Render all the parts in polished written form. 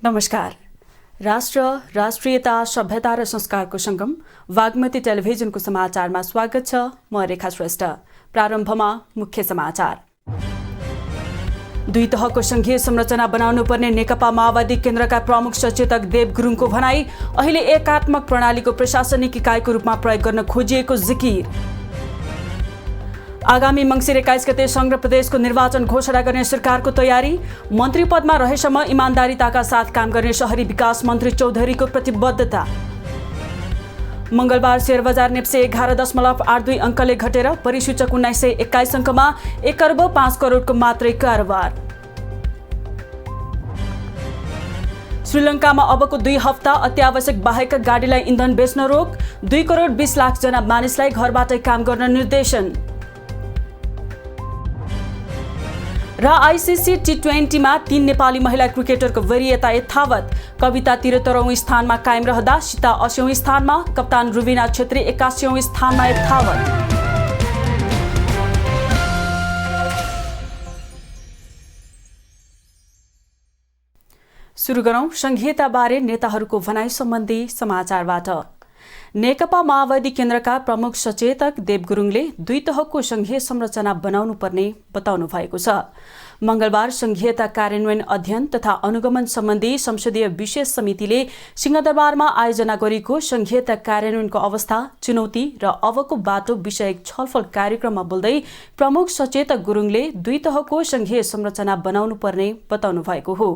नमस्कार। राष्ट्र, राष्ट्रियता, सभ्यता र संस्कारको संगम वाग्मती टेलिभिजनको समाचारमा स्वागत छ। म रेखा श्रेष्ठ। प्रारम्भमा मुख्य समाचार। दुई तहको संघीय संरचना बनाउनु पर्ने नेकपा माओवादी केन्द्रका प्रमुख सचेतक देव गुरुङको भनाई। अहिले एकात्मक प्रणालीको प्रशासनिक इकाइको रूपमा प्रयोग गर्न खोजिएको जिकिर। आगामी मङ्सिर 21 गते संघ र प्रदेशको निर्वाचन घोषणा गर्ने सरकारको तयारी। मन्त्री पदमा रहेसम्म इमान्दारिताका साथ काम गर्ने शहरी विकास मन्त्री चौधरीको प्रतिबद्धता। मंगलबार शेयर बजार नेप्से 11.82 अङ्कले घटेर परिसूचक 1921 अङ्कमा 1 अर्ब 5 करोडको मात्रै कारोबार। श्रीलङ्कामा अबको 2 हप्ता अत्यावश्यक बाहेक गाडीलाई इन्धन बेच्न रोक। 2 करोड 20 लाख जना मानिसलाई घरबाटै काम गर्न निर्देशन। र आइसिसी T20मा 3 नेपाली महिला क्रिकेटरको वरियता यथावत। कविता 73औं स्थानमा कायम रहँदा सीता 80औं स्थानमा, कप्तान रुबिना छेत्री 81औं स्थानमा यथावत। सुरु गरौं संघीयताबारे नेताहरूको भनाइ सम्बन्धी समाचारबाट। नेकपा माओवादी केन्द्रका प्रमुख सचेतक देव गुरुङले दुई तहको संघीय संरचना बनाउनु पर्ने बताउनु भएको छ। मंगलबार संघीयता कार्यान्वयन अध्ययन तथा अनुगमन सम्बन्धी संसदीय विशेष समितिले सिंहदरबारमा आयोजना गरेको संघीयता कार्यान्वयनको अवस्था, चुनौती र अबको बाटो विषयक छलफल कार्यक्रममा बोल्दै प्रमुख सचेतक गुरुङले दुई तहको संघीय संरचना बनाउनु पर्ने बताउनु भएको हो।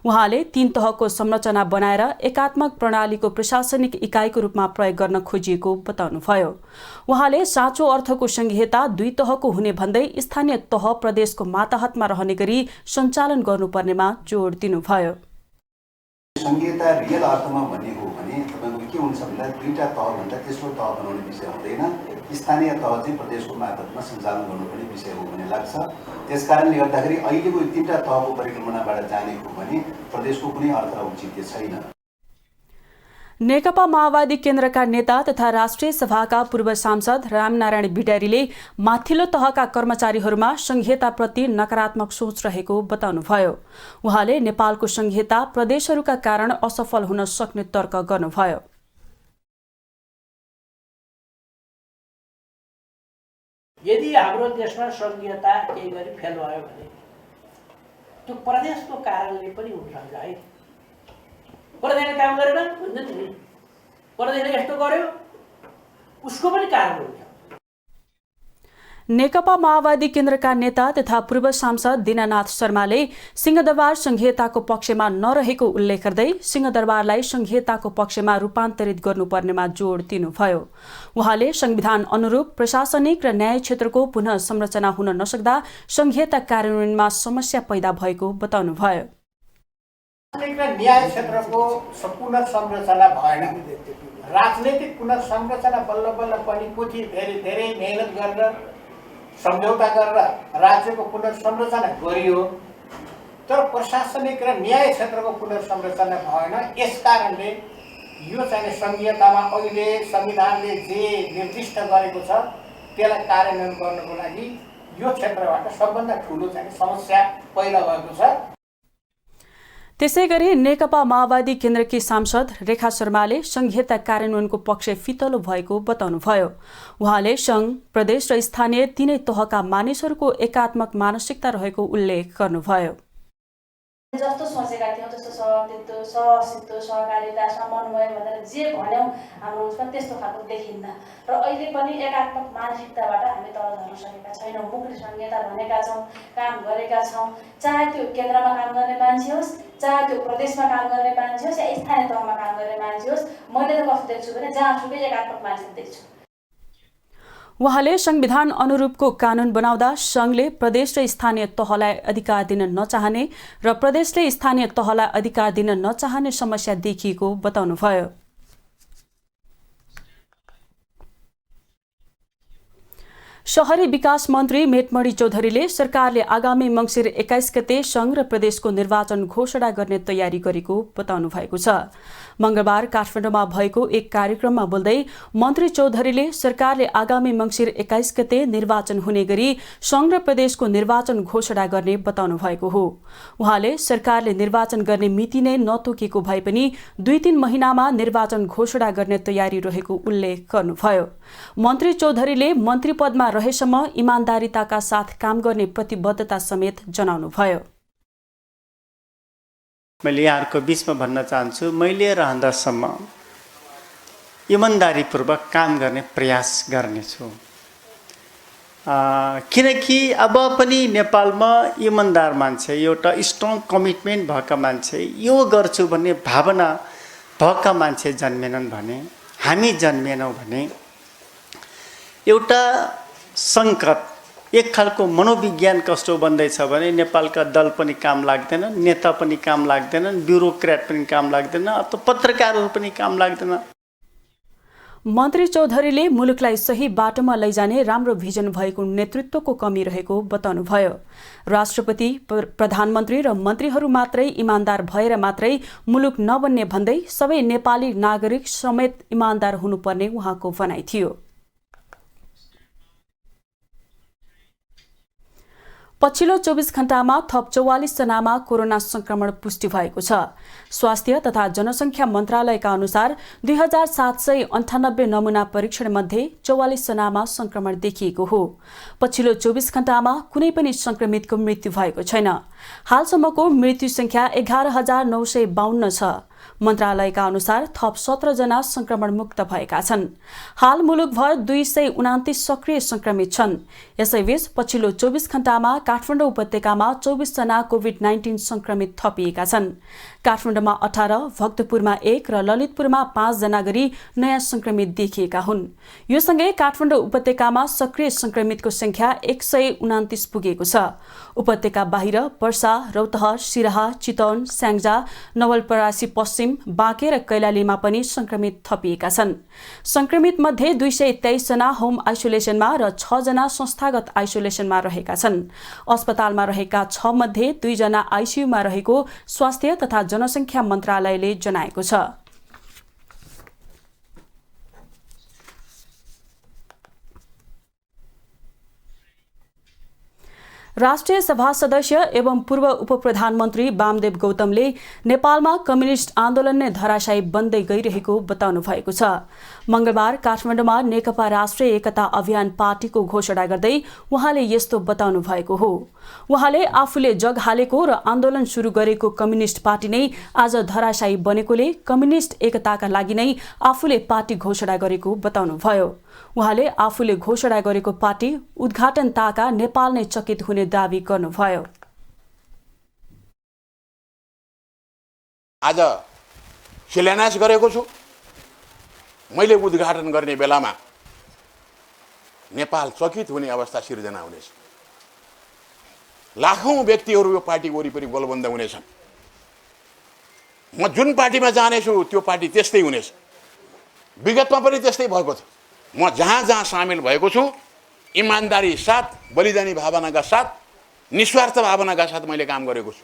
उहाँले 3 तहको संरचना बनाएर एकात्मक प्रणालीको प्रशासनिक इकाइको रूपमा प्रयोग गर्न खोजिएको बताउनुभयो। उहाँले साँचो अर्थको संघीयता दुई तहको हुने भन्दै स्थानीय तह प्रदेशको माताहतमा रहने गरी सञ्चालन गर्नुपर्नेमा जोड दिनुभयो। संघीयता रियल अर्थमा भन्ने हो भने तपाईको के हुन्छ भन्दा दुईटा तहभन्दा तेस्रो तह बनाउने विषय हुँदैन। स्थानीय तह चाहिँ प्रदेशको मातहतमा सञ्चालन गर्नुपर्ने विषय हो भन्ने लाग्छ। त्यसकारणले गर्दाखेरि अहिलेको 3टा तहको परिकल्पनाबाट जाने हो भने प्रदेशको कुनै अर्थ र औचित्य छैन। नेकपा माओवादी केन्द्रका नेता तथा राष्ट्रिय सभाका पूर्व सांसद रामनारायण भिडारीले माथिल्लो तहका कर्मचारीहरूमा संघीयताप्रति नकारात्मक सोच रहेको बताउनुभयो। उहाँले नेपालको संघीयता प्रदेशहरूका कारण असफल हुन सक्ने तर्क गर्नुभयो। यदि हाम्रो देशमा संघीयता केही गरी फेल भयो भने त्यो प्रदेशको कारणले पनि हुनसक्छ है। प्रदेशले काम गरेन भन्छ नि, प्रदेशले यस्तो गर्यो उसको पनि कारण हुन्छ। नेकपा माओवादी केन्द्रका नेता तथा पूर्व सांसद दीनानाथ शर्माले सिंहदरबार संघीयताको पक्षमा नरहेको उल्लेख गर्दै सिंहदरबारलाई संघीयताको पक्षमा रूपान्तरित गर्नुपर्नेमा जोड दिनुभयो। उहाँले संविधान अनुरूप प्रशासनिक र न्याय क्षेत्रको पुनः संरचना हुन नसक्दा संघीयता कार्यान्वयनमा समस्या पैदा भएको बताउनुभयो। न्याय क्षेत्रको सम्पूर्ण संरचना भएन। राजनैतिक पुनर्संरचना बल्ल बल्ल पनि पछि धेरै मेहनत गरेर सम्झौता गरेर राज्यको पुनर्संरचना गरियो, तर प्रशासनिक र न्याय क्षेत्रको पुनर्संरचना भएन। यसकारणले यो चाहिँ संघीयतामा अहिले संविधानले जे निर्दिष्ट गरेको छ त्यसलाई कार्यान्वयन गर्नको लागि यो क्षेत्रबाट सबभन्दा ठुलो चाहिँ समस्या पैदा भएको छ। त्यसैगरी नेकपा माओवादी केन्द्रकी सांसद रेखा शर्माले संघीयता कार्यान्वयनको पक्ष फितलो भएको बताउनुभयो। उहाँले संघ, प्रदेश र स्थानीय तीनै तहका मानिसहरूको एकात्मक मानसिकता रहेको उल्लेख गर्नुभयो। जस्तो सोचेका थियौँ त्यस्तो सहअस्तित्व, सहकारिता, समन्वय भनेर जे भन्यौँ हाम्रो उसमा त्यस्तो खालको देखिन्न। र अहिले पनि एकात्मक मानसिकताबाट हामी तल झर्न सकेका छैनौँ। मुक्ति संहिता भनेका छौँ, काम गरेका छौँ, चाहे त्यो केन्द्रमा काम गर्ने मान्छे होस्, चाहे त्यो प्रदेशमा काम गर्ने मान्छे होस् या स्थानीय तहमा काम गर्ने मान्छे होस्। मैले त कस्तो देख्छु भने जहाँसुकै एकात्मक मान्छे देख्छु। उहाँले संविधान अनुरूपको कानून बनाउँदा संघले प्रदेश र स्थानीय तहलाई अधिकार दिन नचाहने र प्रदेशले स्थानीय तहलाई अधिकार दिन नचाहने समस्या देखिएको बताउनुभयो। शहरी विकास मन्त्री मेटमणि चौधरीले सरकारले आगामी मङ्सिर 21 गते संघ र प्रदेशको निर्वाचन घोषणा गर्ने तयारी गरेको बताउनु भएको छ। मंगलबार काठमाडौँमा भएको एक कार्यक्रममा बोल्दै मन्त्री चौधरीले सरकारले आगामी मङ्सिर 21 गते निर्वाचन हुने गरी संघ र प्रदेशको निर्वाचन घोषणा गर्ने बताउनु भएको हो। उहाँले सरकारले निर्वाचन गर्ने मिति नै नतोकेको भए पनि 2-3 महिनामा निर्वाचन घोषणा गर्ने तयारी रहेको उल्लेख गर्नुभयो। मन्त्री चौधरीले मन्त्री पदमा रहेसम्म इमानदारीताका साथ काम गर्ने प्रतिबद्धता समेत जनाउनुभयो। मैले यहाँहरूको बीचमा भन्न चाहन्छु, मैले रहँदासम्म इमानदारीपूर्वक काम गर्ने प्रयास गर्नेछु, किनकि अब पनि नेपालमा इमानदार मान्छे, एउटा स्ट्रङ कमिटमेन्ट भएका मान्छे, यो गर्छु भन्ने भावना भएका मान्छे जन्मेनन् भने, हामी जन्मेनौँ भने एउटा सङ्कट, एक खालको मनोविज्ञान कस्तो बन्दैछ भने नेपालका दल पनि काम लाग्दैनन्, नेता पनि काम लाग्दैनन्, ब्युरोक्रेट पनि काम लाग्दैन, अथवा पत्रकारहरू पनि काम लाग्दैन। मन्त्री चौधरीले मुलुकलाई सही बाटोमा लैजाने राम्रो भिजन भएको नेतृत्वको कमी रहेको बताउनुभयो। राष्ट्रपति, प्रधानमन्त्री र मन्त्रीहरू मात्रै इमानदार भएर मात्रै मुलुक नबन्ने भन्दै सबै नेपाली नागरिक समेत इमानदार हुनुपर्ने उहाँको भनाइ थियो। पछिल्लो 24 घण्टामा थप 44 जनामा कोरोना संक्रमण पुष्टि भएको छ। स्वास्थ्य तथा जनसङ्ख्या मन्त्रालयका अनुसार 2798 नमुना परीक्षण मध्ये 44 जनामा संक्रमण देखिएको हो। पछिल्लो 24 घण्टामा कुनै पनि संक्रमितको मृत्यु भएको छैन। हालसम्मको मृत्यु संख्या 11952 छ। मन्त्रालयका अनुसार थप 17 जना संक्रमण मुक्त भएका छन्। हाल मुलुकभर 229 सक्रिय संक्रमित छन्। यसैबीच पछिल्लो 24 घण्टामा काठमाडौँ उपत्यकामा 24 जना कोभिड-19 संक्रमित थपिएका छन्। काठमाडौँमा 18, भक्तपुरमा 1 र ललितपुरमा 5 जना गरी नयाँ संक्रमित देखिएका हुन्। यो सँगै काठमाडौँ उपत्यकामा सक्रिय संक्रमितको संख्या 129 पुगेको छ। उपत्यका बाहिर पर्सा, रौतहट, सिराहा, चितवन, स्याङ्जा, नवलपरासी पश्चिम, बाँके र कैलालीमा पनि संक्रमित थपिएका छन्। संक्रमित मध्ये 223 जना होम आइसोलेसनमा र 6 जना संस्थागत आइसोलेसनमा रहेका छन्। अस्पतालमा रहेका 6 मध्ये 2 जना आइसियुमा रहेको स्वास्थ्य तथा जनसङ्ख्या मन्त्रालयले जनाएको छ। राष्ट्रिय सभा सदस्य एवं पूर्व उपप्रधानमन्त्री वामदेव गौतमले नेपालमा कम्युनिस्ट आन्दोलन नै धराशायी बन्दै गइरहेको बताउनु भएको छ। मंगलबार काठमाडौँमा नेकपा राष्ट्रिय एकता अभियान पार्टीको घोषणा गर्दै उहाँले यस्तो बताउनु भएको हो। उहाँले आफूले जग हालेको र आन्दोलन सुरु गरेको कम्युनिस्ट पार्टी नै आज धराशायी बनेकोले कम्युनिस्ट एकताका लागि नै आफूले पार्टी घोषणा गरेको बताउनुभयो। उहाँले आफूले घोषणा गरेको पार्टी उद्घाटन ताका नेपाल नै चकित हुने दावी गर्नुभयो। आज शिलान्यास गरेको छु। मैले उद्घाटन गर्ने बेलामा नेपाल चकित हुने अवस्था सिर्जना हुनेछ। लाखौं व्यक्तिहरू यो पार्टी वरिपरि गोलबन्द हुनेछन्। म जुन पार्टीमा जानेछु त्यो पार्टी त्यस्तै हुनेछ। विगतमा पनि त्यस्तै भएको छ। म जहाँ जहाँ सामेल भएको छु इमानदारी साथ, बलिदानी भावनाका साथ, निस्वार्थ भावनाका साथ मैले काम गरेको छु।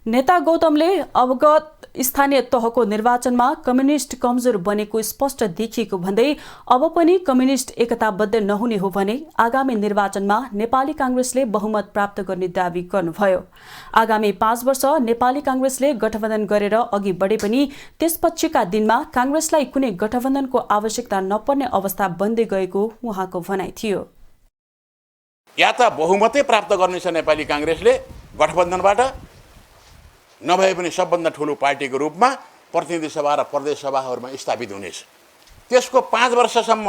नेता गौतमले अवगत स्थानीय तहको निर्वाचनमा कम्युनिस्ट कमजोर बनेको स्पष्ट देखिएको भन्दै अब पनि कम्युनिस्ट एकताबद्ध नहुने हो भने आगामी निर्वाचनमा नेपाली कांग्रेसले बहुमत प्राप्त गर्ने दावी गर्नुभयो। आगामी 5 वर्ष नेपाली कांग्रेसले गठबन्धन गरेर अघि बढे पनि त्यसपछिका दिनमा कांग्रेसलाई कुनै गठबन्धनको आवश्यकता नपर्ने अवस्था बन्दै गएको उहाँको भनाइ थियो। या त बहुमतै प्राप्त गर्नेछ नेपाली कांग्रेसले गठबन्धनबाट, नभए पनि सबभन्दा ठुलो पार्टीको रूपमा प्रतिनिधि सभा र प्रदेश सभाहरूमा स्थापित हुनेछ। त्यसको 5 वर्षसम्म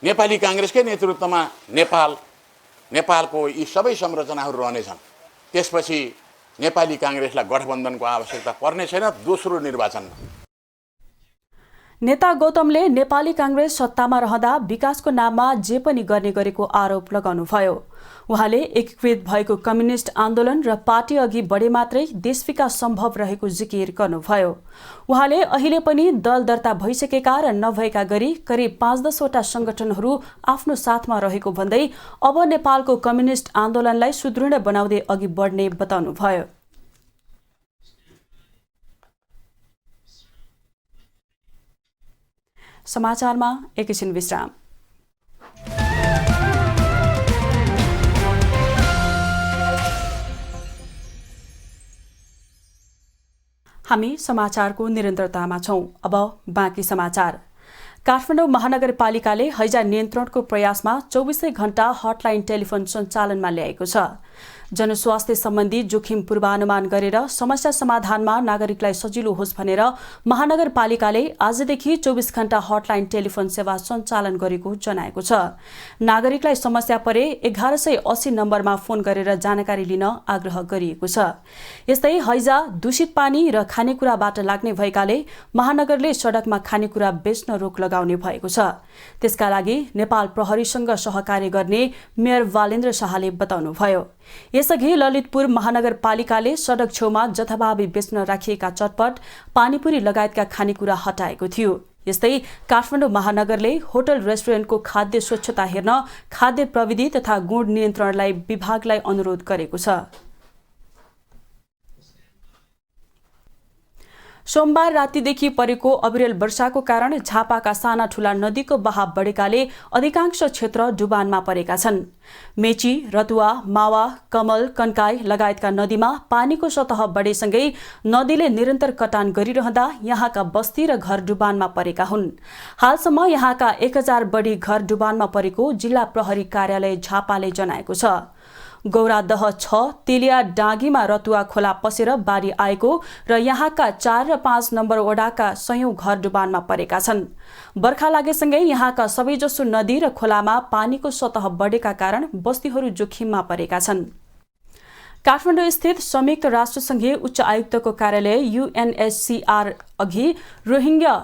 नेपाली कांग्रेसकै नेतृत्वमा नेपालको यी सबै संरचनाहरू रहनेछन्। त्यसपछि नेपाली कांग्रेसलाई गठबन्धनको आवश्यकता पर्ने छैन दोस्रो निर्वाचनमा। नेता गौतमले नेपाली कांग्रेस सत्तामा रहँदा विकासको नाममा जे पनि गर्ने गरेको आरोप लगाउनुभयो। उहाँले एकीकृत भएको कम्युनिस्ट आन्दोलन र पार्टी अघि बढे मात्रै देश विकास सम्भव रहेको जिकिर गर्नुभयो। उहाँले अहिले पनि दल दर्ता भइसकेका र नभएका गरी करिब 5-10 वटा संगठनहरू आफ्नो साथमा रहेको भन्दै अब नेपालको कम्युनिस्ट आन्दोलनलाई सुदृढ बनाउँदै अघि बढ्ने बताउनुभयो। समाचारमा एकैछिन विश्राम। हामी समाचारको निरन्तरतामा छौं। अब बाँकी समाचार। काठमाडौँ महानगरपालिकाले हैजा नियन्त्रणको प्रयासमा 24 घण्टा हटलाइन टेलिफोन सञ्चालनमा ल्याएको छ। जनस्वास्थ्य सम्बन्धी जोखिम पूर्वानुमान गरेर समस्या समाधानमा नागरिकलाई सजिलो होस् भनेर महानगरपालिकाले आजदेखि 24 घण्टा हटलाइन टेलिफोन सेवा सञ्चालन गरेको जनाएको छ। नागरिकलाई समस्या परे 1180 नम्बरमा फोन गरेर जानकारी लिन आग्रह गरिएको छ। यस्तै हैजा दूषित पानी र खानेकुराबाट लाग्ने भएकाले महानगरले सडकमा खानेकुरा बेच्न रोक लगाउने भएको छ। त्यसका लागि नेपाल प्रहरीसँग सहकार्य गर्ने मेयर वालेन्द्र शाहले बताउनुभयो। यसअघि ललितपुर महानगरपालिकाले सडक छेउमा जथाभावी बेच्न राखिएका चटपट, पानीपुरी लगायतका खानेकुरा हटाएको थियो। यस्तै काठमाडौँ महानगरले होटल रेस्टुरेन्टको खाद्य स्वच्छता हेर्न खाद्य प्रविधि तथा गुण नियन्त्रणलाई विभागलाई अनुरोध गरेको छ। सोमबार रातिदेखि परेको अविरल वर्षाको कारण झापाका साना ठूला नदीको बहाव बढेकाले अधिकांश क्षेत्र डुबानमा परेका छन्। मेची, रतुवा, मावा, कमल, कन्काई लगायतका नदीमा पानीको सतह बढेसँगै नदीले निरन्तर कटान गरिरहँदा यहाँका बस्ती र घर डुबानमा परेका हुन्। हालसम्म यहाँका 1000 बढी घर डुबानमा परेको जिल्ला प्रहरी कार्यालय झापाले जनाएको छ। गौरादह 6 तेलिया डाँगीमा रतुवा खोला पसेर बाढी आएको र यहाँका 4 र 5 नम्बर वडाका सयौं घर डुबानमा परेका छन्। बर्खा लागेसँगै यहाँका सबैजसो नदी र खोलामा पानीको सतह बढेका कारण बस्तीहरू जोखिममा परेका छन्। काठमाडौँ स्थित संयुक्त राष्ट्रसङ्घीय उच्च आयुक्तको कार्यालय UNHCR अघि रोहिङ्ग्या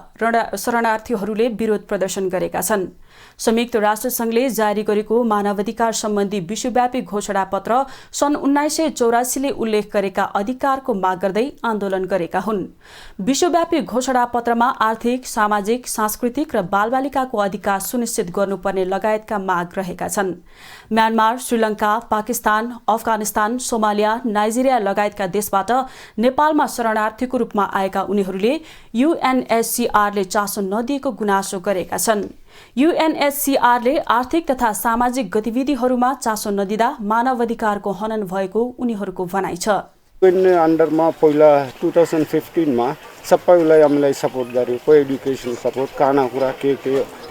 शरणार्थीहरूले विरोध प्रदर्शन गरेका छन्। संयुक्त राष्ट्रसङ्घले जारी गरेको मानवाधिकार सम्बन्धी विश्वव्यापी घोषणापत्र सन् 1984 ले उल्लेख गरेका अधिकारको माग गर्दै आन्दोलन गरेका हुन्। विश्वव्यापी घोषणापत्रमा आर्थिक, सामाजिक, सांस्कृतिक र बालबालिकाको अधिकार सुनिश्चित गर्नुपर्ने लगायतका माग रहेका छन्। Myanmar, Sri Lanka, Pakistan, Afghanistan, Somalia, Nigeria लगायतका देशबाट नेपालमा शरणार्थीको रूपमा आएका उनीहरूले UNHCR ले चासो नदिएको गुनासो गरेका छन्। UNHCR ले आर्थिक तथा सामाजिक गतिविधिहरूमा चासो नदिँदा मानवाधिकारको हनन भएको उनीहरूको भनाइ छ। अन्डरमा पहिला 2015 मा सबैलाई हामीलाई सपोर्ट गरेको एडुकेसन सपोर्ट खानाकुरा के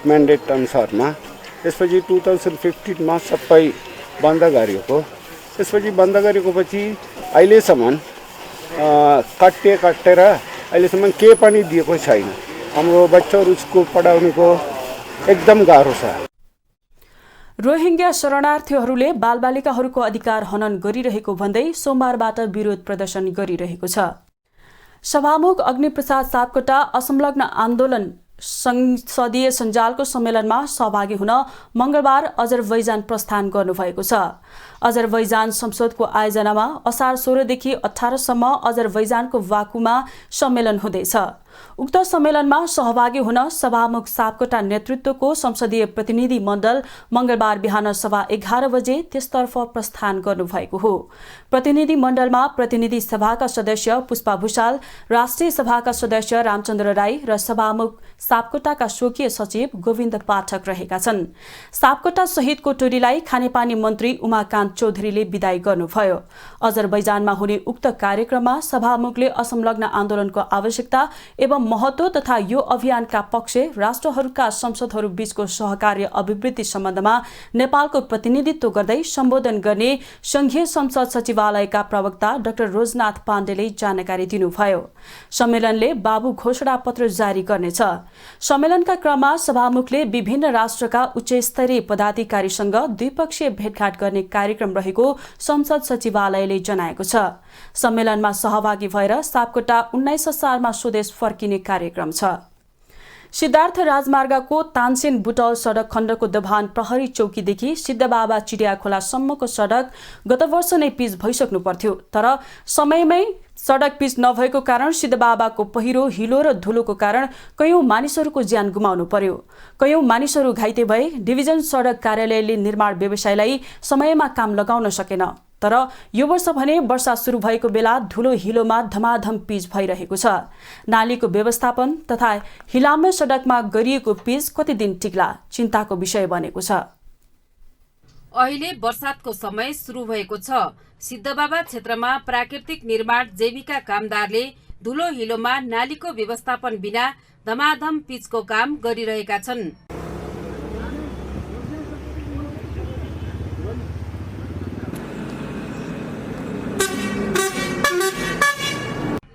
म्यान्डेट अनुसारमा। त्यसपछि 2015 मा सबै बन्द गरेको। त्यसपछि बन्द गरेपछि अहिलेसम्म काटेर अहिलेसम्म के पनि दिएको छैन। हाम्रो बच्चाहरू स्कुल पढाउनुको एकदम गाह्रो छ। रोहिङ्ग्या शरणार्थीहरूले बालबालिकाहरूको अधिकार हनन गरिरहेको भन्दै सोमबारबाट विरोध प्रदर्शन गरिरहेको छ। सभामुख अग्निप्रसाद सापकोटा असंलग्न आन्दोलन संसदीय सञ्जालको सम्मेलनमा सहभागी हुन मंगलबार अजरबैजान प्रस्थान गर्नुभएको छ। अजरबैजान संसदको आयोजनामा असार 16 देखि 18 सम्म अजरबैजानको बाकुमा सम्मेलन हुँदैछ। उक्त सम्मेलनमा सहभागी हुन सभामुख सापकोटा नेतृत्वको संसदीय प्रतिनिधि मण्डल मंगलबार बिहान सभा 11 बजे त्यसतर्फ प्रस्थान गर्नुभएको हो। प्रतिनिधि मण्डलमा प्रतिनिधि सभाका सदस्य पुष्पा भूषाल, राष्ट्रिय सभाका सदस्य रामचन्द्र राई र सभामुख सापकोटाका स्वकीय सचिव गोविन्द पाठक रहेका छन्। सापकोटा सहितको टोलीलाई खानेपानी मन्त्री उमाकान्त चौधरीले विदाई गर्नुभयो। अजरबैजानमा हुने उक्त कार्यक्रममा सभामुखले असंलग्न आन्दोलनको आवश्यकता एवं महत्व तथा यो अभियानका पक्ष राष्ट्रहरूका संसदहरू बीचको सहकार्य अभिवृद्धि सम्बन्धमा नेपालको प्रतिनिधित्व गर्दै सम्बोधन गर्ने संघीय संसद सचिवालयका प्रवक्ता डाक्टर रोजनाथ पाण्डेले जानकारी दिनुभयो। सम्मेलनले बाबु घोषणा पत्र जारी गर्नेछ। सम्मेलनका क्रममा सभामुखले विभिन्न राष्ट्रका उच्चस्तरीय पदाधिकारीसँग द्विपक्षीय भेटघाट गर्ने कार्यक्रम रहेको संसद सचिवालयले जनाएको छ। सम्मेलनमा सहभागी भएर सापकोटा 19 सालमा स्वदेश फर्किने कार्यक्रम छ। सिद्धार्थ राजमार्गको तानसेन बुटौल सडक खण्डको दभान प्रहरी चौकीदेखि सिद्धबाबा चिडिया खोलासम्मको सडक गत वर्ष नै पिच भइसक्नु पर्थ्यो, तर समयमै सडक पिच नभएको कारण सिद्धबाबाको पहिरो, हिलो र धुलोको कारण कयौं मानिसहरूको ज्यान गुमाउनु पर्यो। कयौं मानिसहरू घाइते भए। डिभिजन सडक कार्यालयले निर्माण व्यवसायलाई समयमा काम लगाउन सकेन। तर यो वर्ष भने वर्षा सुरु भएको बेला धुलो हिलोमा धमाधम पिच भइरहेको छ। नालीको व्यवस्थापन तथा हिलाम्य सडकमा गरिएको पिच कति दिन टिक्ला चिन्ताको विषय बनेको छ। अहिले वर्षातको समय सुरु भएको छ। सिद्धबाबा क्षेत्रमा प्राकृतिक निर्माण जैविका कामदारले धुलो हिलोमा नालीको व्यवस्थापन बिना धमाधम पिचको काम गरिरहेका छन्।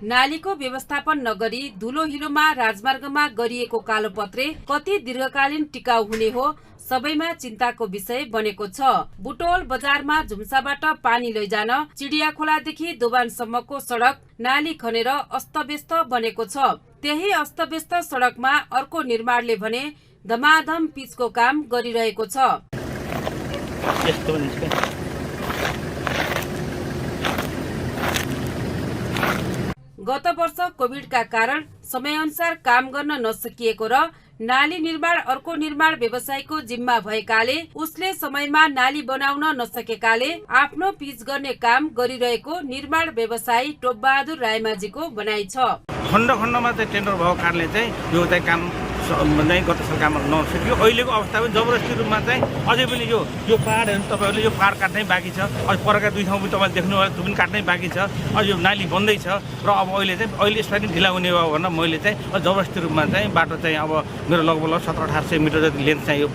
नालीको व्यवस्थापन नगरी धुलो हिलोमा राजमार्गमा गरिएको कालोपत्रे कति दीर्घकालीन टिकाउ हुने हो सबैमा चिन्ताको विषय बनेको छ। बुटोल बजारमा झुम्साबाट पानी लैजान चिडिया खोलादेखि दोबानसम्मको सडक नाली खनेर अस्तव्यस्त बनेको छ। त्यही अस्तव्यस्त सडकमा अर्को निर्माणले भने धमाधम पिचको काम गरिरहेको छ। गत वर्ष कोभिडका कारण समयअनुसार काम गर्न नसकिएको र नाली निर्माण अर्को निर्माण व्यवसायको जिम्मा भएकाले उसले समयमा नाली बनाउन नसकेकाले आफ्नो पिच गर्ने काम गरिरहेको निर्माण व्यवसायी टोपबहादुर रायमाझीको भनाइ छ। खण्ड खण्डमा चाहिँ टेन्डर भएको कारणले चाहिँ यो चाहिँ काम गत साल काम नसक्यो। अहिलेको अवस्था पनि जबरजस्ती रूपमा चाहिँ अझै पनि यो पहाडहरू तपाईँहरूले यो पहाड काट्नै बाँकी छ। अझ परका दुई ठाउँ पनि तपाईँले देख्नुभयो त्यो पनि काट्नै बाँकी छ। अझ यो नाली बन्दैछ र अब अहिले यसपालि ढिला हुने भयो भनेर मैले चाहिँ जबरजस्ती रूपमा चाहिँ बाटो चाहिँ अब मेरो लगभग 1700-1800 मिटर जति लेन्थ चाहिँ यो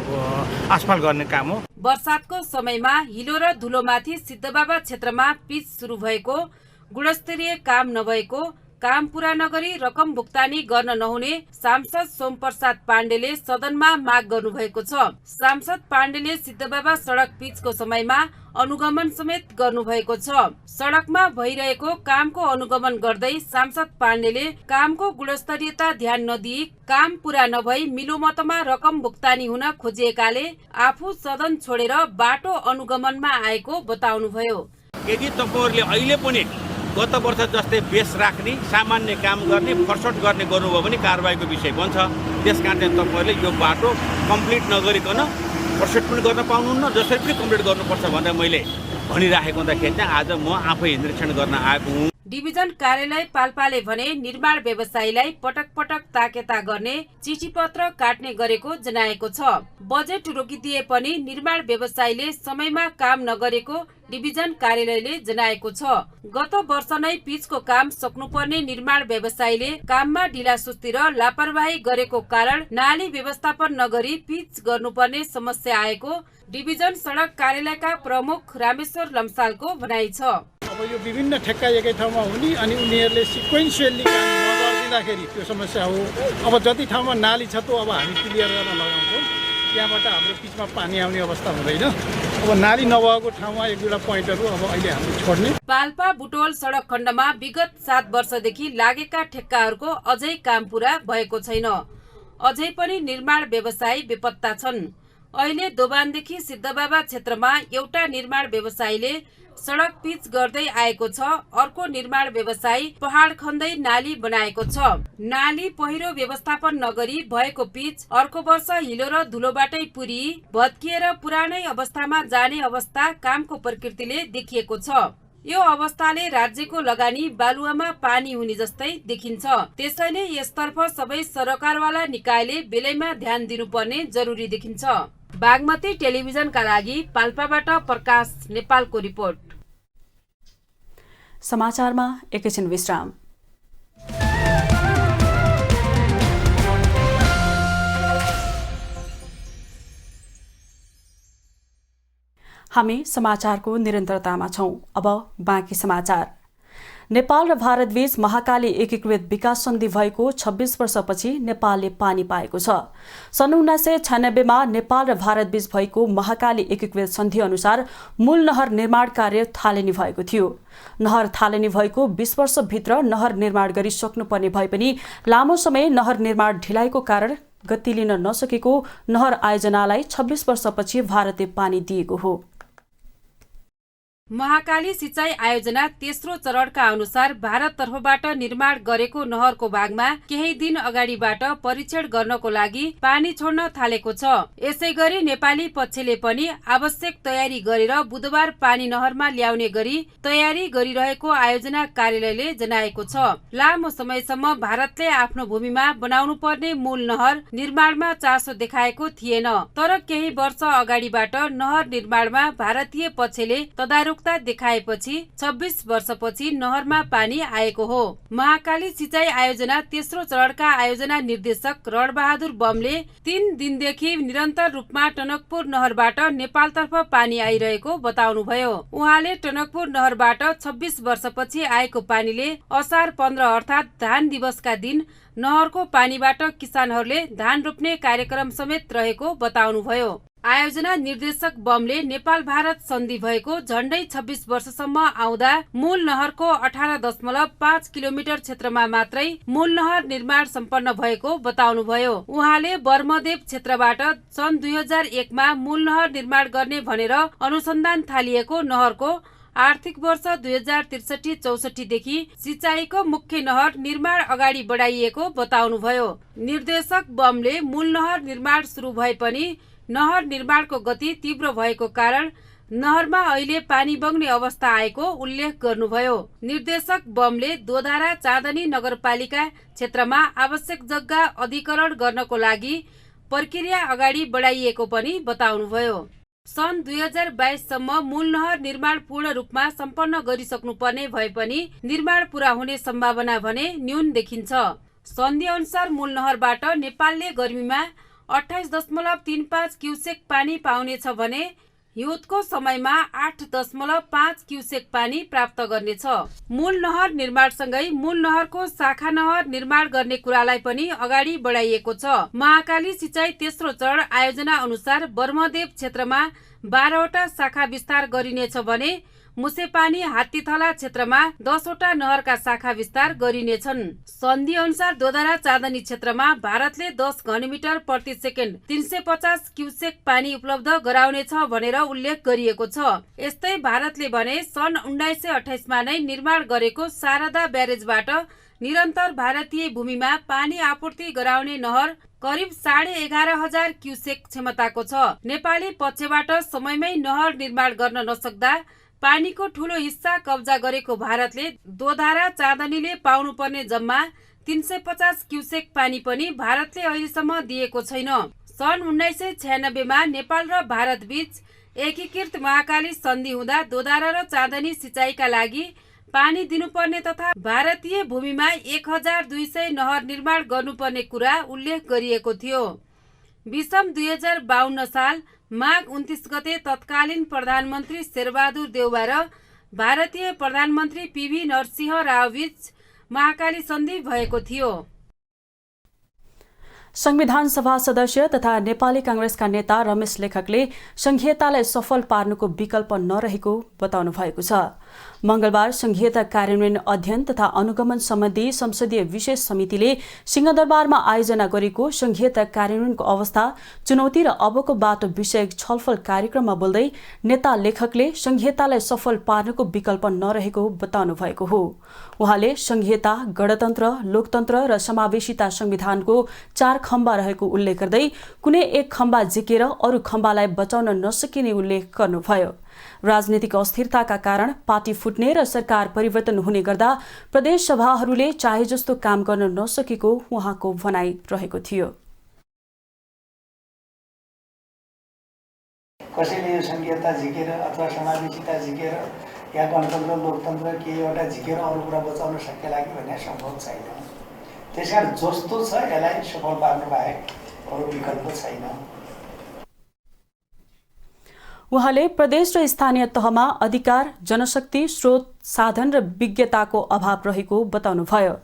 आसफाल्ट गर्ने काम हो। वर्षातको समयमा हिलो र धुलोमाथि सिद्धबाबा क्षेत्रमा पिच सुरु भएको, गुणस्तरीय काम नभएको, काम पूरा नगरी रकम भुक्तानी गर्न नहुने सांसद सोमप्रसाद पाण्डेले सदनमा माग गर्नुभएको छ। सांसद पाण्डेले सिद्धबाबा सडक पिचको समयमा अनुगमन समेत गर्नुभएको छ। सडकमा भइरहेको कामको अनुगमन गर्दै सांसद पाण्डेले कामको गुणस्तरीयता ध्यान नदिई काम पूरा नभई मिलोमतमा रकम भुक्तानी हुन खोजिएकाले आफू सदन छोडेर बाटो अनुगमनमा आएको बताउनुभयो। यदि तपाईहरुले अहिले पनि गत वर्ष जस्तै बेस राख्ने, सामान्य काम गर्ने, फर्सट गर्ने गर्नुभयो भने कारबाहीको विषय बन्छ। त्यसकारण चाहिँ तपाईहरुले यो बाटो कम्प्लिट नगरिकन फर्सट पनि गर्न पाउनुहुन्न, जसरी पनि कम्प्लिट गर्नुपर्छ भनेर मैले भनिराखेको हुँदाखेरि चाहिँ आज म आफै निरीक्षण गर्न आएको हुँ। डिभिजन कार्यालय पाल्पाले भने निर्माण व्यवसायीलाई पटक पटक ताकेता गर्ने, चिठी पत्र काट्ने गरेको जनाएको छ। बजेट रोकिदिए पनि निर्माण व्यवसायीले समयमा काम नगरेको डिभिजन कार्यालयले जनाएको छ। गत वर्ष नै पिचको काम सक्नुपर्ने निर्माण व्यवसायीले काममा ढिलासुस्ती र लापरवाही गरेको कारण नाली व्यवस्थापन नगरी पिच गर्नुपर्ने समस्या आएको डिभिजन सडक कार्यालयका प्रमुख रामेश्वर लम्सालको भनाइ छ। अब यो विभिन्न ठेक्का एकै ठाउँमा हुने अनि उनीहरूले सिक्वेन्सियली काम नगरिदिँदाखेरि त्यो समस्या हो। अब जति ठाउँमा नाली छ त्यो अब हामी क्लियर गर्न लगाउँछौँ, त्यहाँबाट हाम्रो पिचमा पानी आउने अवस्था हुँदैन। अब नाली नभएको ठाउँमा एक दुईवटा पोइन्टहरू अब अहिले हामीले छोड्ने। पाल्पा बुटोल सडक खण्डमा विगत 7 वर्षदेखि लागेका ठेक्काहरूको अझै काम पूरा भएको छैन। अझै पनि निर्माण व्यवसायी बेपत्ता छन्। अहिले दोबानदेखि सिद्धबाबा क्षेत्रमा एउटा निर्माण व्यवसायीले सडक पिच गर्दै आएको छ। अर्को निर्माण व्यवसायी पहाड खन्दै नाली बनाएको छ। नाली पहिरो व्यवस्थापन नगरी भएको पिच अर्को वर्ष हिलो र धुलोबाटै पुरी भत्किएर पुरानै अवस्थामा जाने अवस्था कामको प्रकृतिले देखिएको छ। यो अवस्थाले राज्यको लगानी बालुवामा पानी हुने जस्तै देखिन्छ। त्यसैले यसतर्फ सबै सरकारवाला निकायले बेलैमा ध्यान दिनुपर्ने जरुरी देखिन्छ। बागमती टेलिभिजनका लागि पाल्पाबाट प्रकाश नेपालको रिपोर्ट। समाचारमा एकैछिन विश्राम। हामी समाचारको निरन्तरतामा छौं। अब बाँकी समाचार। नेपाल र भारतबीच महाकाली एकीकृत विकास सन्धि भएको 26 वर्षपछि नेपालले पानी पाएको छ। सन् 1996 मा नेपाल र भारतबीच भएको महाकाली एकीकृत सन्धि अनुसार मूल नहर निर्माण कार्य थालनी भएको थियो। नहर थालनी भएको 20 वर्षभित्र नहर निर्माण गरिसक्नुपर्ने भए पनि लामो समय नहर निर्माण ढिलाइको कारण गति लिन नसकेको नहर आयोजनालाई 26 वर्षपछि भारतले पानी दिएको हो। महाकाली सिंचाई आयोजना तेस्रो चरणका अनुसार भारत तर्फबाट निर्माण गरेको नहरको भागमा केही दिन अगाडिबाट परीक्षण गर्नको लागि पानी छोड्न थालेको छ। यसैगरी नेपाली पक्षले पनि आवश्यक तयारी गरेर बुधबार पानी नहरमा ल्याउने गरी तयारी गरिरहेको आयोजना कार्यालयले जनाएको छ। लामो समयसम्म भारतले आफ्नो भूमिमा बनाउनु पर्ने मूल नहर निर्माणमा चासो देखाएको थिएन, तर केही वर्ष अगाडिबाट नहर निर्माणमा भारतीय पक्षले तदारुक देखाएपछि 26 वर्षपछि नहरमा पानी आएको हो। महाकाली सिंचाई आयोजना तेस्रो चरणका आयोजना निर्देशक रणबहादुर बमले 3 दिनदेखि निरन्तर रूपमा टनकपुर नहरबाट नेपालतर्फ पानी आइरहेको बताउनुभयो। उहाँले टनकपुर नहरबाट 26 वर्षपछि आएको पानीले असार 15 अर्थात् धान दिवसका दिन नहरको पानीबाट किसानहरूले धान रोप्ने कार्यक्रम समेत रहेको बताउनुभयो। आयोजना निर्देशक बमले नेपाल भारत सन्धि भएको झण्डै 26 वर्षसम्म आउँदा मूल नहरको 18.5 किलोमिटर क्षेत्रमा मात्रै मूल नहर निर्माण सम्पन्न भएको बताउनुभयो। उहाँले बर्मदेव क्षेत्रबाट सन् 2001 मा मूल नहर निर्माण गर्ने भनेर अनुसन्धान थालिएको नहरको आर्थिक वर्ष 2063-64 देखि सिंचाईको मुख्य नहर निर्माण अगाडि बढाइएको बताउनुभयो। निर्देशक बमले मूल नहर निर्माण सुरु भए पनि नहर निर्माणको गति तीव्र भएको कारण नहरमा अहिले पानी बग्ने अवस्था आएको उल्लेख गर्नुभयो। निर्देशक बमले दोधारा चाँदनी नगरपालिका क्षेत्रमा आवश्यक जग्गा अधिग्रहण गर्नको लागि प्रक्रिया अगाडि बढाइएको पनि बताउनुभयो। सन् 2022 सम्म मूल नहर निर्माण पूर्ण रूपमा सम्पन्न गरिसक्नुपर्ने भए पनि निर्माण पूरा हुने सम्भावना भने न्यून देखिन्छ। सन्धि अनुसार मूल नहरबाट नेपालले गर्मीमा 28.35 क्युसेक पानी पाउनेछ भने हिउँदको समयमा 8.5 क्युसेक पानी प्राप्त गर्नेछ। मूल नहर निर्माणसँगै मूल नहरको शाखा नहर निर्माण गर्ने कुरालाई पनि अगाडि बढाइएको छ। महाकाली सिंचाई तेस्रो चरण आयोजना अनुसार बर्मदेव क्षेत्रमा 12 वटा शाखा विस्तार गरिनेछ भने मुसेपानी हात्तीथला क्षेत्रमा 10 वटा नहरका शाखा विस्तार गरिनेछन्। सन्धि अनुसार दोधारा चाँदनी क्षेत्रमा भारतले 10 घनमिटर प्रति सेकेन्ड 350 क्युसेक पानी उपलब्ध गराउनेछ भनेर उल्लेख गरिएको छ। यस्तै भारतले भने सन् 1928 मा नै निर्माण गरेको शारदा ब्यारेजबाट निरन्तर भारतीय भूमिमा पानी आपूर्ति गराउने नहर करिब 11,500 क्युसेक क्षमताको छ। नेपाली पक्षबाट समयमै नहर निर्माण गर्न नसक्दा पानीको ठूलो हिस्सा कब्जा गरेको भारतले दोधारा चाँदनीले पाउनुपर्ने जम्मा 350 क्युसेक पानी पनि भारतले अहिलेसम्म दिएको छैन। सन् 1996 मा नेपाल र भारत बीच एकीकृत महाकाली सन्धि हुँदा दोधारा र चाँदनी सिंचाईका लागि पानी दिनुपर्ने तथा भारतीय भूमिमा 1200 नहर निर्माण गर्नुपर्ने कुरा उल्लेख गरिएको थियो। विषम 2052 साल माघ 29 गते तत्कालीन प्रधानमन्त्री शेरबहादुर देउवा र भारतीय प्रधानमन्त्री पीभी नरसिंह राव बीच महाकाली सन्धि भएको थियो। संविधान सभा सदस्य तथा नेपाली कांग्रेसका नेता रमेश लेखकले संघीयतालाई सफल पार्नुको विकल्प नरहेको बताउनु भएको छ। मंगलबार संघीयता कार्यान्वयन अध्ययन तथा अनुगमन सम्बन्धी संसदीय विशेष समितिले सिंहदरबारमा आयोजना गरेको संघीयता कार्यान्वयनको अवस्था, चुनौती र अबको बाटो विषयक छलफल कार्यक्रममा बोल्दै नेता लेखकले संघीयतालाई सफल पार्नुको विकल्प नरहेको बताउनु भएको हो। उहाँले संघीयता, गणतन्त्र, लोकतन्त्र र समावेशिता संविधानको 4 खम्बा रहेको उल्लेख गर्दै कुनै एक खम्बा झिकेर अरू खम्बालाई बचाउन नसकिने उल्लेख गर्नुभयो। राजनीतिक अस्थिरताका कारण पार्टी फुट्ने र सरकार परिवर्तन हुने गर्दा प्रदेश सभाहरूले चाहे जस्तो काम गर्न नसकेको उहाँको भनाइ रहेको थियो। कसैले यो संघीयता झिकेर अथवा समावेशिता झिकेर या गणतन्त्र लोकतन्त्र केही एउटा झिकेर अरू कुरा बचाउन सकेला कि भन्ने सम्भव छैन। त्यसकारण जस्तो छ यसलाई सफल पार्नु बाहेक अरू विकल्प छैन। उहाँले प्रदेश र स्थानीय तहमा अधिकार, जनशक्ति, स्रोत, साधन र विज्ञताको अभाव रहेको बताउनुभयो।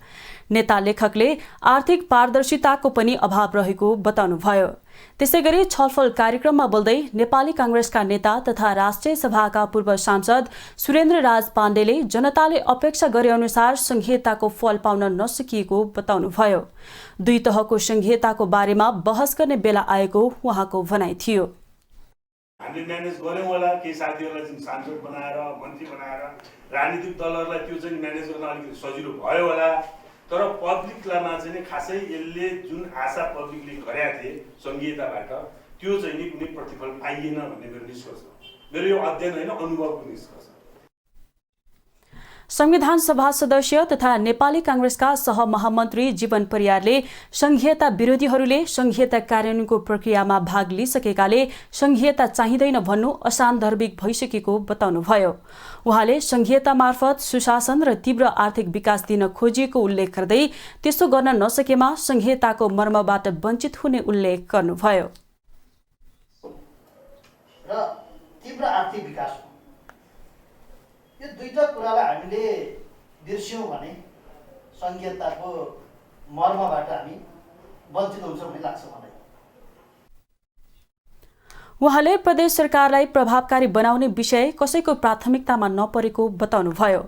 नेता लेखकले आर्थिक पारदर्शिताको पनि अभाव रहेको बताउनुभयो। त्यसैगरी छलफल कार्यक्रममा बोल्दै नेपाली कांग्रेसका नेता तथा राष्ट्रिय सभाका पूर्व सांसद सुरेन्द्र राज पाण्डेले जनताले अपेक्षा गरे अनुसार संघीयताको फल पाउन नसकिएको बताउनुभयो। दुई तहको संघीयताको बारेमा बहस गर्ने बेला आएको उहाँको भनाइ थियो। हामीले म्यानेज गर्यौँ होला, केही साथीहरूलाई चाहिँ सांसद बनाएर मन्त्री बनाएर राजनीतिक दलहरूलाई त्यो चाहिँ म्यानेज गर्न अलिकति सजिलो भयो होला, तर पब्लिकमा चाहिँ खासै यसले जुन आशा पब्लिकले गरेका थिए संघीयताबाट त्यो चाहिँ नि कुनै प्रतिफल पाइएन भन्ने मेरो निष्कर्ष हो। मेरो यो अध्ययन होइन, अनुभवको निष्कर्ष। संविधान सभा सदस्य तथा नेपाली कांग्रेसका सहमहामन्त्री जीवन परियारले संघीयता विरोधीहरूले संघीयता कार्यान्वयनको प्रक्रियामा भाग लिइसकेकाले संघीयता चाहिँदैन भन्नु असान्दर्भिक भइसकेको बताउनुभयो। उहाँले संघीयता मार्फत सुशासन र तीव्र आर्थिक विकास दिन खोजिएको उल्लेख गर्दै त्यसो गर्न नसकेमा संघीयताको मर्मबाट वञ्चित हुने उल्लेख गर्नुभयो। र तीव्र आर्थिक विकास यो दुईटा कुरालाई हामीले बिर्स्यौँ भने संघीयताको मर्मबाट हामी वञ्चित हुन्छौँ भन्ने लाग्छ मलाई। उहाँले प्रदेश सरकारलाई प्रभावकारी बनाउने विषय कसैको प्राथमिकतामा नपरेको बताउनुभयो।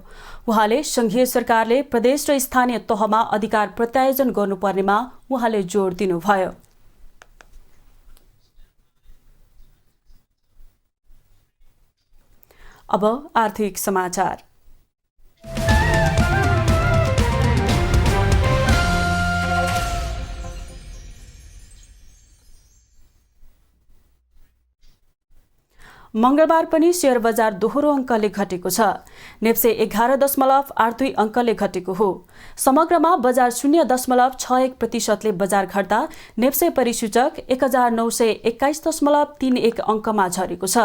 उहाँले संघीय सरकारले प्रदेश र स्थानीय तहमा अधिकार प्रत्यायोजन गर्नुपर्नेमा उहाँले जोड दिनुभयो। अब आर्थिक समाचार। मंगलबार पनि शेयर बजार दोहोरो अंकले घटेको छ। नेप्से 11.82 अंकले घटेको हो। समग्रमा बजार 0.61% बजार घट्दा नेप्से परिसूचक 1921.31 अंकमा झरेको छ।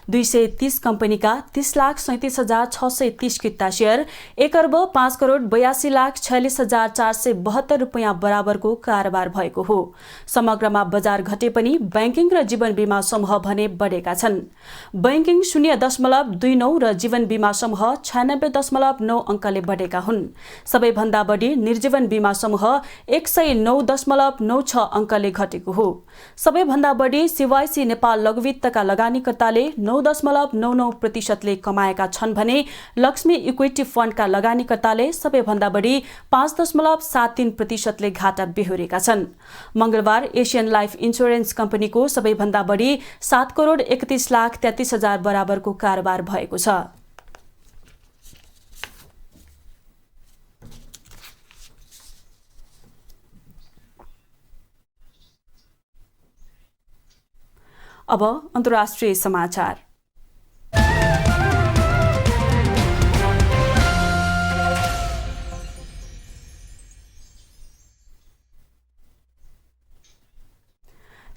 230 कंपनीका 30,37,630 किता शेयर 1,05,82,46,472 रुपैयाँ बराबरको कारोबार भएको हो। समग्रमा बजार घटे पनि बैंकिङ र जीवन बीमा समूह भने बढेका छन्। बैंकिङ 0.29 र जीवन बीमा समूह 96.9 अंकले बढेका हुन्। सबैभन्दा बढी निर्जीवन बीमा समूह 109.96 अंकले घटेको हो। सबैभन्दा बढी CYC नेपाल लघुवित्तका लगानीकर्ताले 9.99% कमाएका छन् भने लक्ष्मी इक्विटी फण्डका लगानीकर्ताले सबैभन्दा बढी 5.73% घाटा बेहोरेका छन्। मंगलबार एशियन लाइफ इन्स्योरेन्स कम्पनीको सबैभन्दा बढी 7,31,33,000 बराबरको कारोबार भएको छ। अब अन्तर्राष्ट्रिय समाचार।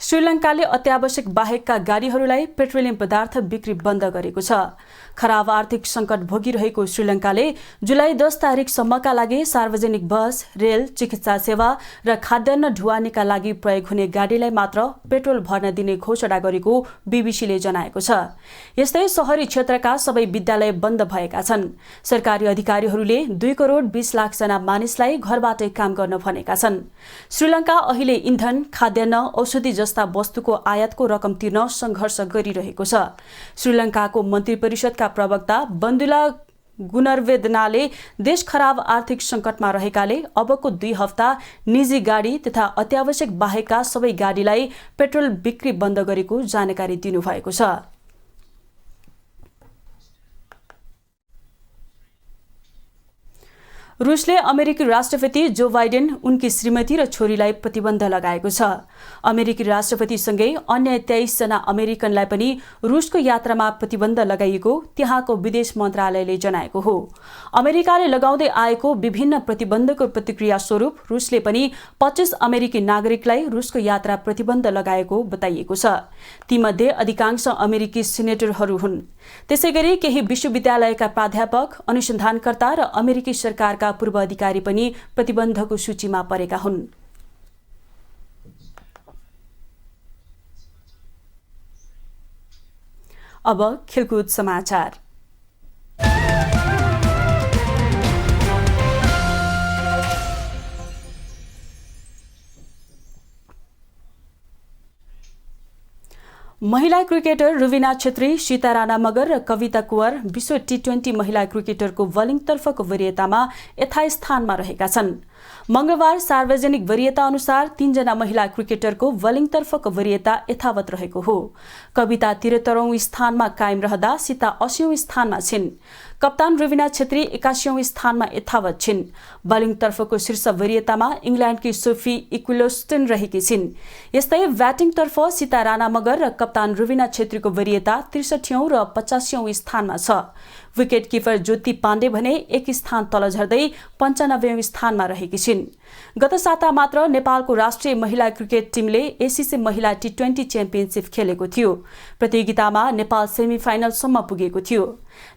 श्रीलङ्काले अत्यावश्यक बाहेकका गाडीहरूलाई पेट्रोलियम पदार्थ बिक्री बन्द गरेको छ। खराब आर्थिक संकट भोगिरहेको श्रीलङ्काले जुलाई 10 तारिकसम्मका लागि सार्वजनिक बस, रेल, चिकित्सा सेवा र खाद्यान्न ढुवानीका लागि प्रयोग हुने गाडीलाई मात्र पेट्रोल भर्न दिने घोषणा गरेको बीबीसीले जनाएको छ। यस्तै शहरी क्षेत्रका सबै विद्यालय बन्द भएका छन्। सरकारी अधिकारीहरूले 2,20,00,000 जना मानिसलाई घरबाटै काम गर्न भनेका छन्। श्रीलङ्का अहिले इन्धन, खाद्यान्न, औषधि जस्ता वस्तुको आयातको रकम तिर्न संघर्ष गरिरहेको छ। श्रीलङ्काको मन्त्री परिषदका प्रवक्ता बन्दुला गुणरवेदनाले देश खराब आर्थिक संकटमा रहेकाले अबको 2 हप्ता निजी गाडी तथा अत्यावश्यक बाहेकका सबै गाडीलाई पेट्रोल बिक्री बन्द गरेको जानकारी दिनुभएको छ। रुसले अमेरिकी राष्ट्रपति जो बाइडेन, उनकी श्रीमती र छोरीलाई प्रतिबन्ध लगाएको छ। अमेरिकी राष्ट्रपतिसँगै अन्य 23 जना अमेरिकनलाई पनि रुसको यात्रामा प्रतिबन्ध लगाइएको त्यहाँको विदेश मन्त्रालयले जनाएको हो। अमेरिकाले लगाउँदै आएको विभिन्न प्रतिबन्धको प्रतिक्रिया स्वरूप रुसले पनि 25 अमेरिकी नागरिकलाई रुसको यात्रा प्रतिबन्ध लगाएको बताइएको छ। तीमध्ये अधिकांश अमेरिकी सेनेटरहरू हुन्। त्यसैगरी केही विश्वविद्यालयका प्राध्यापक, अनुसन्धानकर्ता र अमेरिकी सरकारका पूर्व अधिकारी पनि प्रतिबन्धको सूचीमा परेका हुन्। अब खेलकुद समाचार। महिला क्रिकेटर रुबिना छेत्री, सीता राणा मगर र कविता कुँवर विश्व टी20 महिला क्रिकेटरको बलिङतर्फको वरियतामा यथास्थानमा रहेका छन्। मंगलबार सार्वजनिक वरियता अनुसार 3 जना महिला क्रिकेटरको बलिङतर्फको वरियता यथावत रहेको हो। कविता 73औं स्थानमा कायम रहँदा सीता 80औं स्थानमा छिन्। कप्तान रुबिना छेत्री 81औं स्थानमा यथावत छिन्। बलिङतर्फको शीर्ष वरियतामा इङ्ल्यान्डकी सोफी इक्विलोस्टन रहेकी छिन्। यस्तै ब्याटिङतर्फ सीता राणा मगर र कप्तान रुबिना छेत्रीको वरियता 63औं र 85औं स्थानमा छ। विकेट किपर ज्योति पाण्डे भने 1 स्थान तल झर्दै 95औं स्थानमा रहेकी छिन्। गत साता मात्र नेपालको राष्ट्रिय महिला क्रिकेट टिमले एसीसी महिला टी20 च्याम्पियनशिप खेलेको थियो। प्रतियोगितामा नेपाल सेमिफाइनलसम्म पुगेको थियो।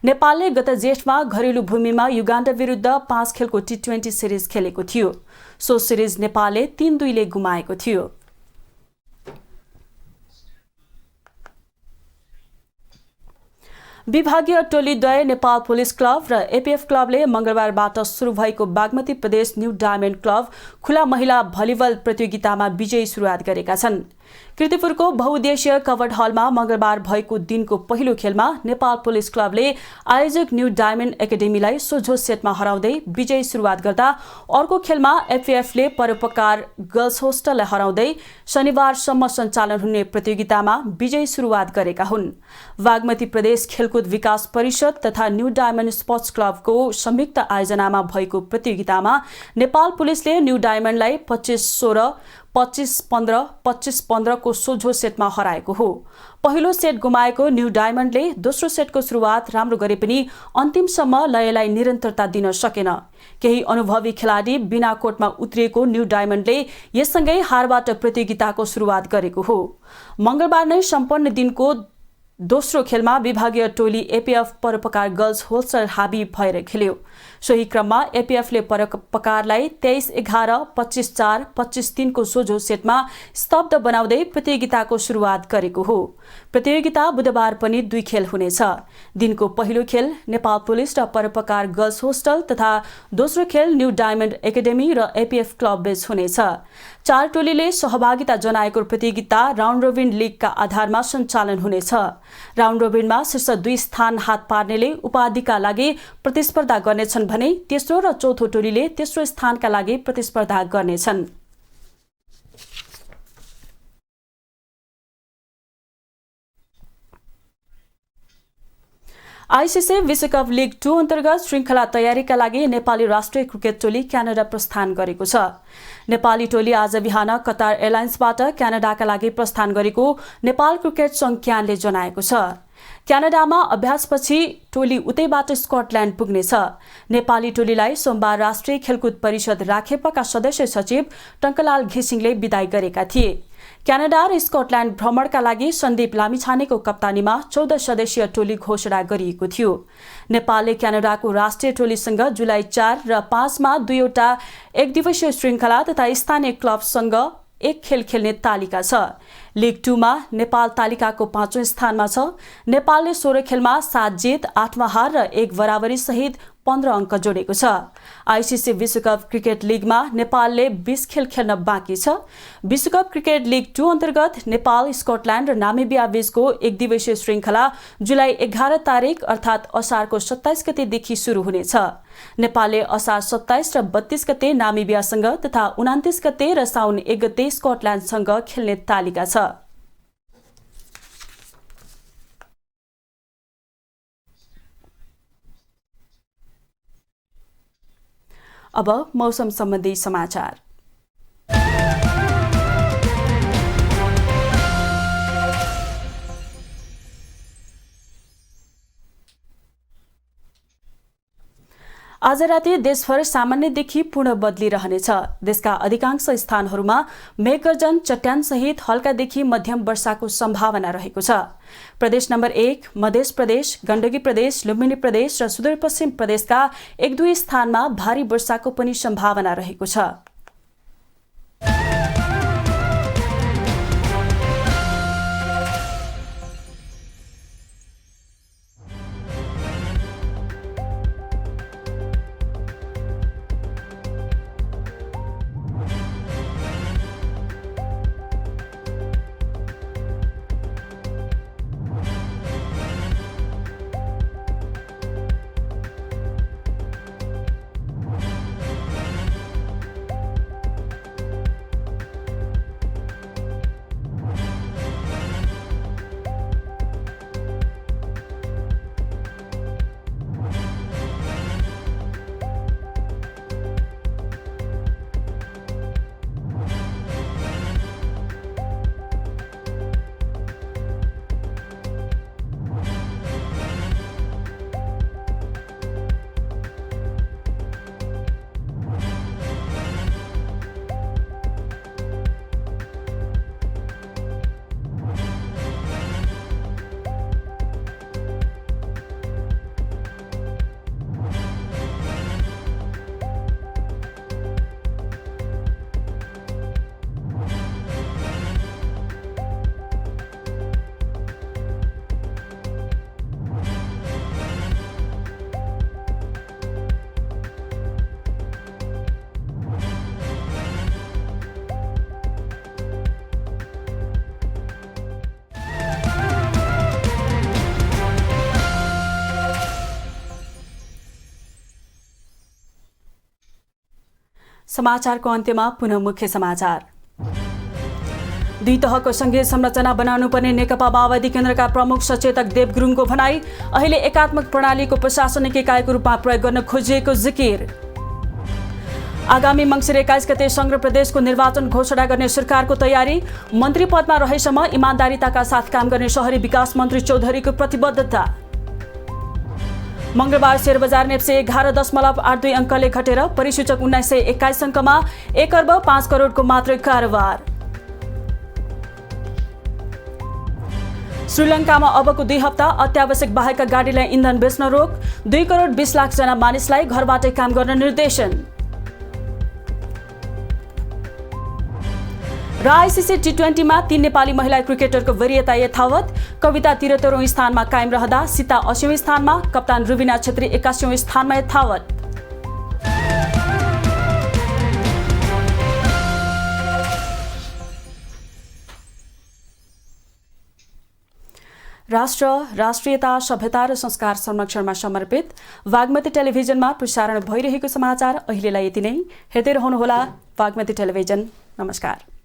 नेपालले गत जेठमा घरेलु भूमिमा युगाण्डा विरुद्ध 5 खेलको टी20 सिरिज खेलेको थियो। सो सिरिज नेपालले 3-2 ले गुमाएको थियो। विभागीय टोलीद्वय नेपाल पुलिस क्लब र एपीएफ क्लबले मंगलबारबाट सुरु भएको बागमती प्रदेश न्यू डायमन्ड क्लब खुला महिला भलिबल प्रतियोगितामा विजयी सुरुवात गरेका छन्। किर्तिपुरको बहुउद्देश्य कवर्ड हलमा मंगलबार भएको दिनको पहिलो खेलमा नेपाल पुलिस क्लबले आयोजक न्यू डायमन्ड एकाडेमीलाई सोझो सेटमा हराउँदै विजयी सुरुवात गर्दा अर्को खेलमा एफएफले परोपकार गर्ल्स होस्टललाई हराउँदै शनिबारसम्म सञ्चालन हुने प्रतियोगितामा विजयी सुरुवात गरेका हुन्। बागमती प्रदेश खेलकुद विकास परिषद तथा न्यू डायमन्ड स्पोर्ट्स क्लबको संयुक्त आयोजनामा भएको प्रतियोगितामा नेपाल पुलिसले न्यू डायमन्डलाई 25-16, 25-15, 25-15 को सोझो सेटमा हराएको हो। पहिलो सेट गुमाएको न्यू डायमन्डले दोस्रो सेटको सुरुवात राम्रो गरे पनि अन्तिमसम्म लयलाई निरन्तरता दिन सकेन। केही अनुभवी खेलाडी बिना कोर्टमा उत्रिएको न्यू डायमन्डले यससँगै हारबाट प्रतियोगिताको सुरुवात गरेको हो। मंगलबार नै सम्पन्न दिनको दोस्रो खेलमा विभागीय टोली एपीएफ परोपकार गर्ल्स होस्टल हाबी भएर खेल्यो। सोही क्रममा एपीएफले परोपकारलाई 23-11, 25-4, 25-3 को सोझो सेटमा स्तब्ध बनाउँदै प्रतियोगिताको सुरुवात गरेको हो। प्रतियोगिता बुधबार पनि 2 खेल हुनेछ। दिनको पहिलो खेल नेपाल पुलिस र परोपकार गर्ल्स होस्टल तथा दोस्रो खेल न्यू डायमन्ड एकाडेमी र एपीएफ क्लब बीच हुनेछ। 4 टोलीले सहभागिता जनाएको प्रतियोगिता राउन्ड रोबिन लिगका आधारमा सञ्चालन हुनेछ। राउन्ड रोबिनमा शीर्ष 2 स्थान हात पार्नेले उपाधिका लागि प्रतिस्पर्धा गर्नेछन् भने तेस्रो र चौथो टोलीले तेस्रो स्थानका लागि प्रतिस्पर्धा गर्नेछन्। आईसीसी विश्वकप लिग 2 अन्तर्गत श्रृङ्खला तयारीका लागि नेपाली राष्ट्रिय क्रिकेट टोली क्यानाडा प्रस्थान गरेको छ। नेपाली टोली आज बिहान कतार एयरलाइन्सबाट क्यानाडाका लागि प्रस्थान गरेको नेपाल क्रिकेट संघ क्यानले जनाएको छ। क्यानाडामा अभ्यासपछि टोली उतैबाट स्कटल्याण्ड पुग्नेछ। नेपाली टोलीलाई सोमबार राष्ट्रिय खेलकुद परिषद राखेपका सदस्य सचिव टंकलाल घिसिङले विदाई गरेका थिए। क्यानाडा र स्कटल्याण्ड भ्रमणका लागि सन्दीप लामिछानेको कप्तानीमा 14 सदस्यीय टोली घोषणा गरिएको थियो। नेपालले क्यानाडाको राष्ट्रिय टोलीसँग जुलाई 4 र 5 मा 2वटा एकदिवसीय श्रृङ्खला तथा स्थानीय क्लबसँग 1 खेल खेल्ने तालिका छ। लिग 2 मा नेपाल तालिकाको 5औं स्थानमा छ। नेपालले 16 खेलमा 7 जित, 8 हार र 1 बराबरी सहित 15 अङ्क जोडेको छ। आईसीसी विश्वकप क्रिकेट लिगमा नेपालले 20 खेल खेल्न बाँकी छ। विश्वकप क्रिकेट लिग 2 अन्तर्गत नेपाल, स्कटल्याण्ड र नामिबिया बीचको एकदिवसीय श्रृङ्खला जुलाई 11 तारिक अर्थात् असारको 27 गतेदेखि सुरु हुनेछ। नेपालले असार 27 र 32 गते नामिबियासँग तथा 29 गते र साउन 1 गते स्कटल्याण्डसँग खेल्ने तालिका छ। अब मौसम सम्बन्धी समाचार। आज राति देशभर सामान्यदेखि पूर्ण बदली रहनेछ। देशका अधिकांश स्थानहरूमा मेघगर्जन, चट्यानसहित हल्कादेखि मध्यम वर्षाको सम्भावना रहेको छ। प्रदेश नम्बर 1, मध्य प्रदेश, गण्डकी प्रदेश, लुम्बिनी प्रदेश र सुदूरपश्चिम प्रदेशका 1-2 स्थानमा भारी वर्षाको पनि सम्भावना रहेको छ। समाचारको अन्त्यमा पुनः मुख्य समाचार। दुई तहको संघीय संरचना बनाउनु पर्ने नेकपा माओवादी केन्द्रका प्रमुख सचेतक देव गुरुङको भनाई। अहिले एकात्मक प्रणालीको प्रशासनिक इकाइको रूपमा प्रयोग गर्न खोजिएको जिकिर। आगामी मङ्सिर 21 गते संघ प्रदेशको निर्वाचन घोषणा गर्ने सरकारको तयारी। मन्त्री पदमा रहेसम्म इमान्दारिताका साथ काम गर्ने शहरी विकास मन्त्री चौधरीको प्रतिबद्धता। मंगलबार शेयर बजार नेप्से 11.82 अङ्कले घटेर परिसूचक 1921 अङ्कमा 1 अर्ब 5 करोडको मात्रै कारोबार। श्रीलङ्कामा अबको 2 हप्ता अत्यावश्यक बाहेकका गाडीलाई इन्धन बेच्न रोक। 2 करोड 20 लाख जना मानिसलाई घरबाटै काम गर्न निर्देशन। र आइसिसी T20 मा 3 नेपाली महिला क्रिकेटरको वरियता यथावत। कविता 73औं स्थानमा कायम रहँदा सीता 80औं स्थानमा, कप्तान रुबिना छेत्री 81औं स्थानमा यथावत। राष्ट्र, राष्ट्रियता, सभ्यता र संस्कार संरक्षणमा समर्पित वाग्मती टेलिभिजनमा प्रसारण भइरहेको समाचार अहिलेलाई यति नै। हेर्दै रहनुहोला वाग्मती टेलिभिजन। नमस्कार।